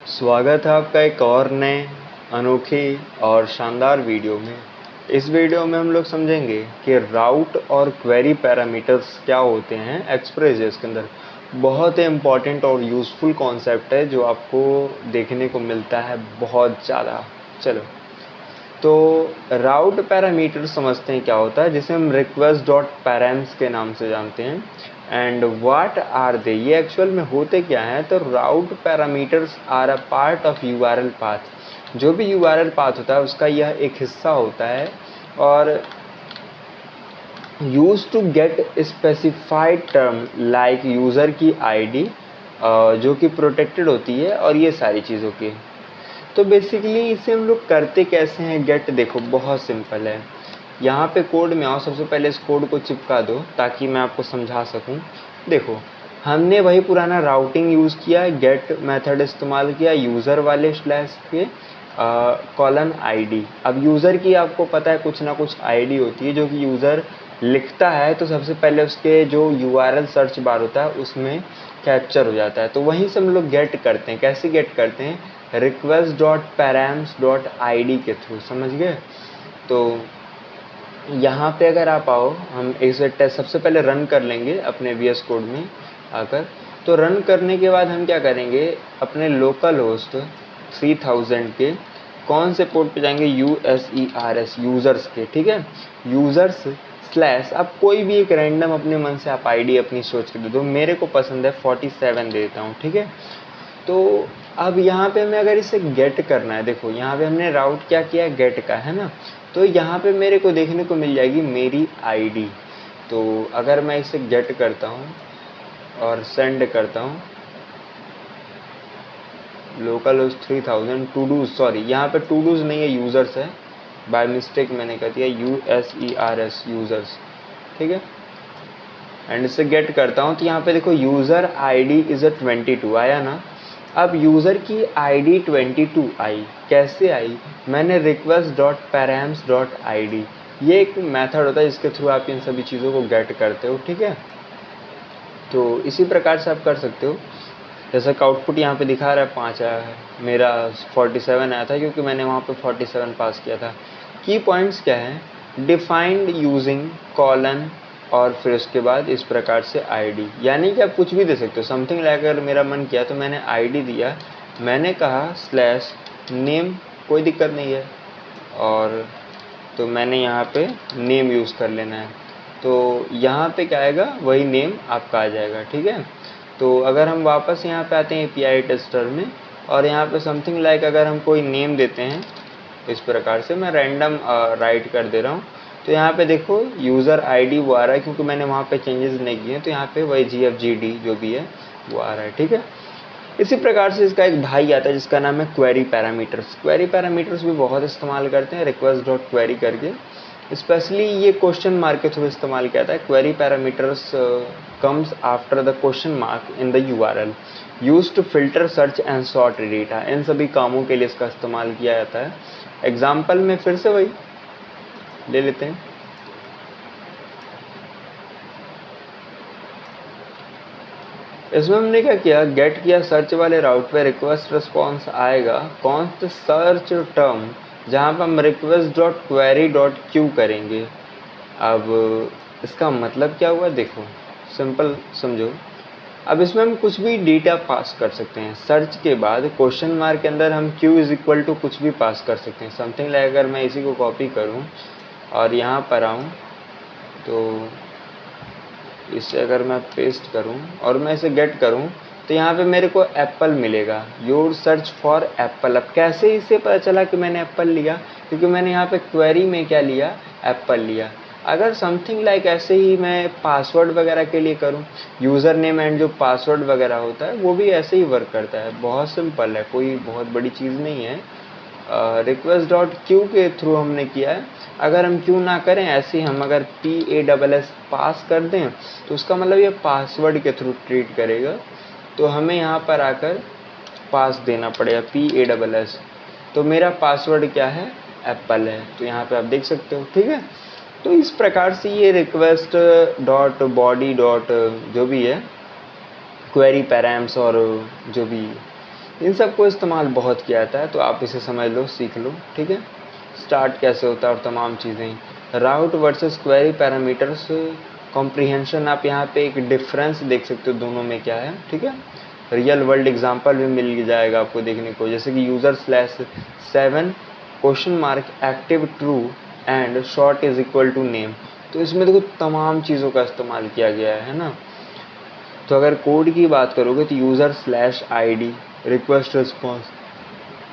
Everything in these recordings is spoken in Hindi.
स्वागत है आपका एक और नए अनोखी और शानदार वीडियो में। इस वीडियो में हम लोग समझेंगे कि राउट और क्वेरी पैरामीटर्स क्या होते हैं एक्सप्रेस के अंदर। बहुत ही इम्पॉर्टेंट और यूज़फुल कॉन्सेप्ट है जो आपको देखने को मिलता है बहुत ज़्यादा। चलो, तो राउट पैरामीटर समझते हैं क्या होता है, जिसे हम रिक्वेस्ट डॉट पैरेम्स के नाम से जानते हैं। एंड व्हाट आर दे, ये एक्चुअल में होते क्या हैं। तो route parameters are a part of URL path. जो भी यूआरएल पाथ होता है उसका यह एक हिस्सा होता है और use to get specified term like user की आईडी जो कि प्रोटेक्टेड होती है और ये सारी चीज़ों की। तो बेसिकली इसे हम लोग करते कैसे हैं। गेट देखो बहुत सिंपल है। यहाँ पे कोड में आओ, सबसे पहले इस कोड को चिपका दो ताकि मैं आपको समझा सकूँ। देखो, हमने वही पुराना राउटिंग यूज़ किया, गेट मेथड इस्तेमाल किया यूज़र वाले स्लैश के कॉलन आईडी। अब यूज़र की आपको पता है कुछ ना कुछ आईडी होती है जो कि यूज़र लिखता है तो सबसे पहले उसके जो यूआरएल सर्च बार होता है उसमें कैप्चर हो जाता है। तो वहीं से हम लोग गेट करते हैं। कैसे गेट करते हैं? Request dot params dot I के थ्रू, समझ गए। तो यहाँ पे अगर आप आओ, हम इसे टेस्ट सबसे पहले रन कर लेंगे अपने VS कोड में आकर। तो रन करने के बाद हम क्या करेंगे, अपने लोकल होस्ट 3000 के कौन से पोर्ट पे जाएंगे, USERS यूज़र्स के, ठीक है। यूज़र्स स्लैश, अब कोई भी एक रैंडम अपने मन से आप आईडी अपनी सोच के दे दो। मेरे को पसंद है 47 देता हूँ, ठीक है। तो अब यहाँ पे मैं अगर इसे गेट करना है, देखो यहाँ पे हमने राउट क्या किया, गेट का, है ना। तो यहाँ पे मेरे को देखने को मिल जाएगी मेरी आईडी। तो अगर मैं इसे गेट करता हूँ और सेंड करता हूँ local host 3000 to dos, sorry यहाँ पे टू डूज नहीं है, यूज़र्स है, बाय मिस्टेक मैंने कर दिया USERS यूज़र्स, ठीक है। एंड इसे गेट करता हूँ तो यहाँ पे देखो यूज़र आईडी इज़ 22 आया ना। अब यूज़र की आईडी 22 आई, कैसे आई? मैंने request dot params dot I, ये एक मेथड होता है जिसके थ्रू आप इन सभी चीज़ों को गेट करते हो, ठीक है। तो इसी प्रकार से आप कर सकते हो। जैसा कि आउटपुट यहाँ पे दिखा रहा है 5 आया है, मेरा 47 आया था क्योंकि मैंने वहाँ पे 47 पास किया था। की पॉइंट्स क्या है? डिफाइंड यूजिंग कॉलन और फिर उसके बाद इस प्रकार से आईडी, यानी कि आप कुछ भी दे सकते हो। समथिंग लाइक अगर मेरा मन किया तो मैंने आईडी दिया, मैंने कहा स्लैश नेम, कोई दिक्कत नहीं है, और तो मैंने यहाँ पे नेम यूज़ कर लेना है। तो यहाँ पे क्या आएगा, वही नेम आपका आ जाएगा, ठीक है। तो अगर हम वापस यहाँ पे आते हैं API टेस्टर में और यहाँ पे समथिंग लाइक अगर हम कोई नेम देते हैं इस प्रकार से, मैं रैंडम राइट कर दे रहा हूँ। तो यहाँ पे देखो यूज़र आईडी वो आ रहा है क्योंकि मैंने वहाँ पे चेंजेस नहीं किए, तो यहाँ पे वही GFGD जो भी है वो आ रहा है, ठीक है। इसी प्रकार से इसका एक भाई आता है जिसका नाम है क्वेरी पैरामीटर्स। क्वेरी पैरामीटर्स भी बहुत इस्तेमाल करते हैं रिक्वेस्ट डॉट क्वेरी करके, स्पेशली ये क्वेश्चन मार्क के थ्रू इस्तेमाल किया जाता है। Query parameters comes after the question mark in the URL used to filter search and sort data. इन सभी कामों के लिए इसका इस्तेमाल किया जाता है। एग्जाम्पल में फिर से वही ले लेते हैं। इसमें हमने क्या किया, गेट किया, सर्च वाले राउट पे रिक्वेस्ट रिस्पॉन्स आएगा, कौन सा सर्च टर्म जहाँ पर हम request dot query dot Q करेंगे। अब इसका मतलब क्या हुआ, देखो सिंपल समझो। अब इसमें हम कुछ भी डेटा पास कर सकते हैं। सर्च के बाद क्वेश्चन मार्क के अंदर हम Q इज इक्वल टू कुछ भी पास कर सकते हैं। समथिंग लाइक अगर मैं इसी को कॉपी करूँ और यहाँ पर आऊँ तो इसे अगर मैं पेस्ट करूं और मैं इसे गेट करूं तो यहाँ पे मेरे को एप्पल मिलेगा, योर सर्च फॉर एप्पल। अब कैसे इसे पता चला कि मैंने एप्पल लिया? क्योंकि मैंने यहाँ पे क्वेरी में क्या लिया, एप्पल लिया। अगर समथिंग लाइक ऐसे ही मैं पासवर्ड वगैरह के लिए करूँ, यूज़र नेम एंड जो पासवर्ड वगैरह होता है वो भी ऐसे ही वर्क करता है। बहुत सिंपल है, कोई बहुत बड़ी चीज़ नहीं है। रिक्वेस्ट डॉट क्यू के थ्रू हमने किया है। अगर हम क्यू ना करें, ऐसे हम अगर PASS पास कर दें तो उसका मतलब ये पासवर्ड के थ्रू ट्रीट करेगा। तो हमें यहाँ पर आकर पास देना पड़ेगा PASS। तो मेरा पासवर्ड क्या है, एप्पल है। तो यहाँ पे आप देख सकते हो, ठीक है। तो इस प्रकार से ये रिक्वेस्ट डॉट बॉडी डॉट जो भी है क्वेरी पैराम्स और जो भी इन सब को इस्तेमाल बहुत किया जाता है, तो आप इसे समझ लो, सीख लो, ठीक है। स्टार्ट कैसे होता है और तमाम चीज़ें। राउट वर्सेस क्वेरी पैरामीटर्स कॉम्प्रिहेंशन, आप यहाँ पे एक डिफरेंस देख सकते हो दोनों में क्या है, ठीक है। रियल वर्ल्ड एग्जांपल भी मिल जाएगा आपको देखने को, जैसे कि user /7 question mark active true and sort is equal to name. तो इसमें देखो तमाम चीज़ों का इस्तेमाल किया गया है ना। तो अगर कोड की बात करोगे तो यूज़र/id रिक्वेस्ट रिस्पॉन्स,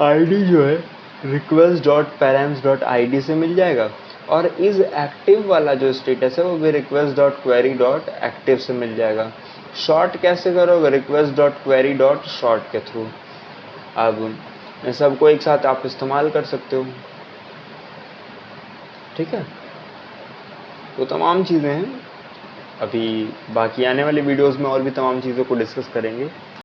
आईडी जो है request.params.id से मिल जाएगा, और इज एक्टिव वाला जो स्टेटस है वो भी request.query.active से मिल जाएगा। शॉर्ट कैसे करोगे, request.query.short के थ्रू। अब इन सबको एक साथ आप इस्तेमाल कर सकते हो, ठीक है। तो तमाम चीज़ें हैं, अभी बाकी आने वाली वीडियोस में और भी तमाम चीज़ों को डिस्कस करेंगे।